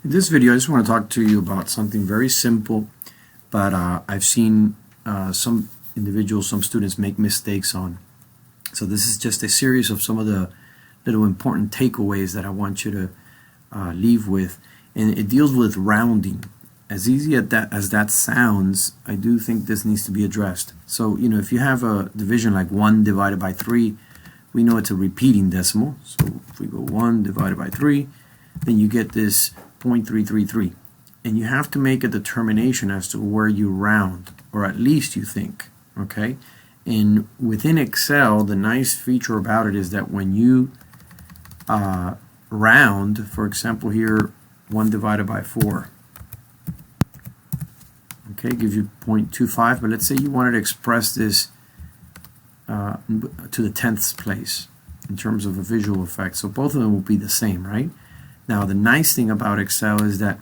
In this video, I just want to talk to you about something very simple, but I've seen some individuals, some students make mistakes on. So this is just a series of some of the little important takeaways that I want you to leave with, and it deals with rounding. As easy as that sounds, I do think this needs to be addressed. So, if you have a division like 1 divided by 3, we know it's a repeating decimal. So if we go 1 divided by 3, then you get this 0.333. And you have to make a determination as to where you round, or at least you think, okay? And within Excel, the nice feature about it is that when you round, for example here, 1 divided by 4, okay, gives you 0.25, but let's say you wanted to express this to the 10th place in terms of a visual effect. So both of them will be the same, right? Now the nice thing about Excel is that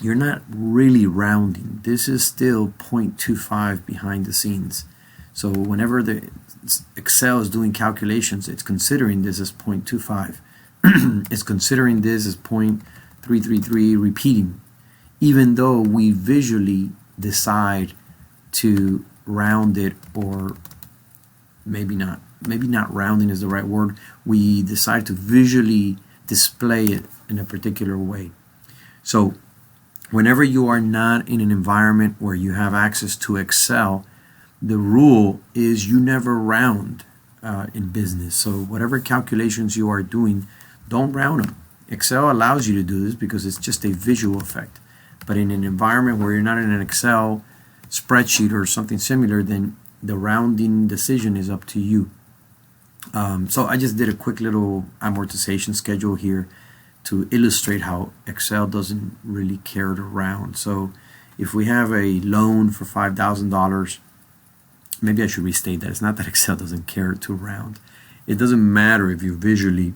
you're not really rounding. This is still 0.25 behind the scenes. So whenever the Excel is doing calculations, it's considering this as 0.25. It's considering this as 0.333 repeating, even though we visually decide to round it, or maybe not rounding is the right word. We decide to visually display it in a particular way. So whenever you are not in an environment where you have access to Excel, the rule is you never round in business. So whatever calculations you are doing, don't round them. Excel allows you to do this because it's just a visual effect. But in an environment where you're not in an Excel spreadsheet or something similar, then the rounding decision is up to you. So I just did a quick little amortization schedule here to illustrate how Excel doesn't really care to round. So if we have a loan for $5,000, maybe I should restate that. It's not that Excel doesn't care to round. It doesn't matter if you visually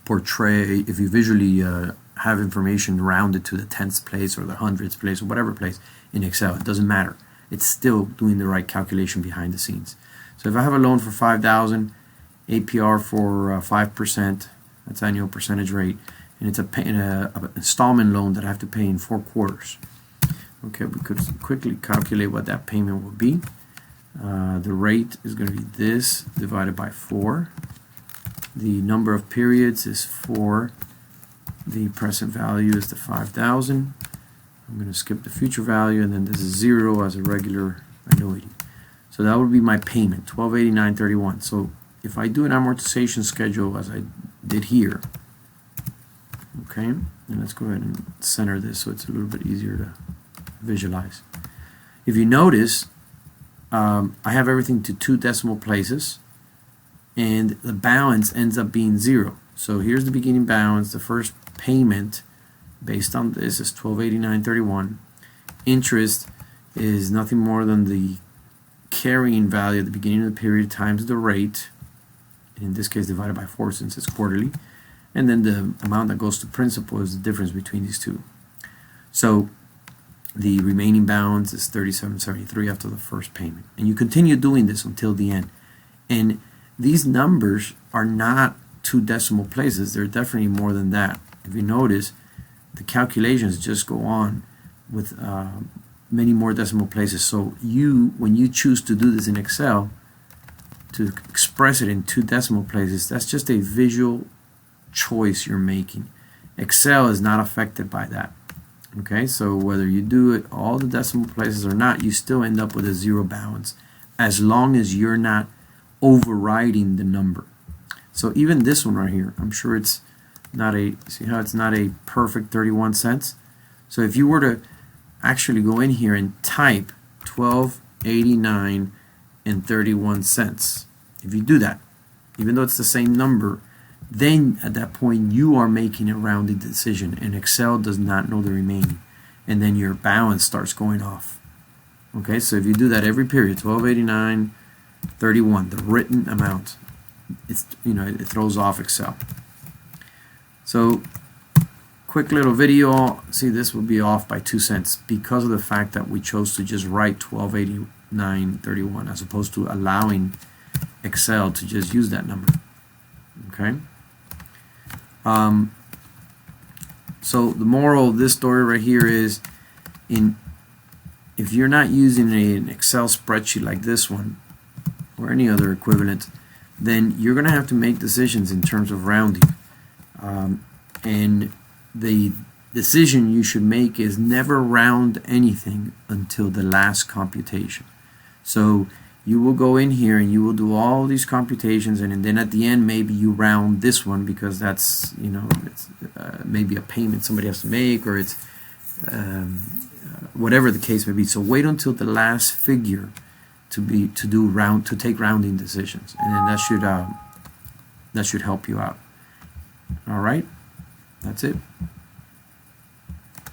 portray, if you visually have information rounded to the 10th place or the 100th place or whatever place in Excel. It doesn't matter. It's still doing the right calculation behind the scenes. So if I have a loan for $5,000, APR for 5%, that's annual percentage rate, and it's an installment loan that I have to pay in 4 quarters. Okay, we could quickly calculate what that payment will be. The rate is going to be this divided by 4. The number of periods is 4. The present value is the 5,000. I'm going to skip the future value, and then this is 0 as a regular annuity. So that would be my payment, $1,289.31. So if I do an amortization schedule as I did here, okay, and let's go ahead and center this so it's a little bit easier to visualize. If you notice, I have everything to 2 decimal places, and the balance ends up being 0. So here's the beginning balance. The first payment based on this is $1,289.31. Interest is nothing more than the carrying value at the beginning of the period times the rate, in this case divided by 4 since it's quarterly, and then the amount that goes to principal is the difference between these two. So the remaining balance is $37.73 after the first payment, and you continue doing this until the end. And these numbers are not 2 decimal places. They're definitely more than that. If you notice, the calculations just go on with many more decimal places. So when you choose to do this in Excel, to express it in 2 decimal places, that's just a visual choice you're making. Excel is not affected by that. Okay, so whether you do it all the decimal places or not, you still end up with a 0 balance, as long as you're not overriding the number. So even this one right here, I'm sure it's not a, see how it's not a perfect 31 cents? So if you were to actually go in here and type $12.89.31, if you do that, even though it's the same number, then at that point you are making a rounded decision, and Excel does not know the remaining, and then your balance starts going off. Okay, so if you do that every period, $12.89.31, the written amount, it's, it throws off Excel. So quick little video. See, this will be off by 2 cents because of the fact that we chose to just write $12.89.31 as opposed to allowing Excel to just use that number. Okay. So the moral of this story right here is, if you're not using an Excel spreadsheet like this one or any other equivalent, then you're going to have to make decisions in terms of rounding. And the decision you should make is never round anything until the last computation. So you will go in here and you will do all these computations, and then at the end maybe you round this one because that's, you know, it's maybe a payment somebody has to make, or it's whatever the case may be. So wait until the last figure to take rounding decisions, and then that should help you out. All right, that's it.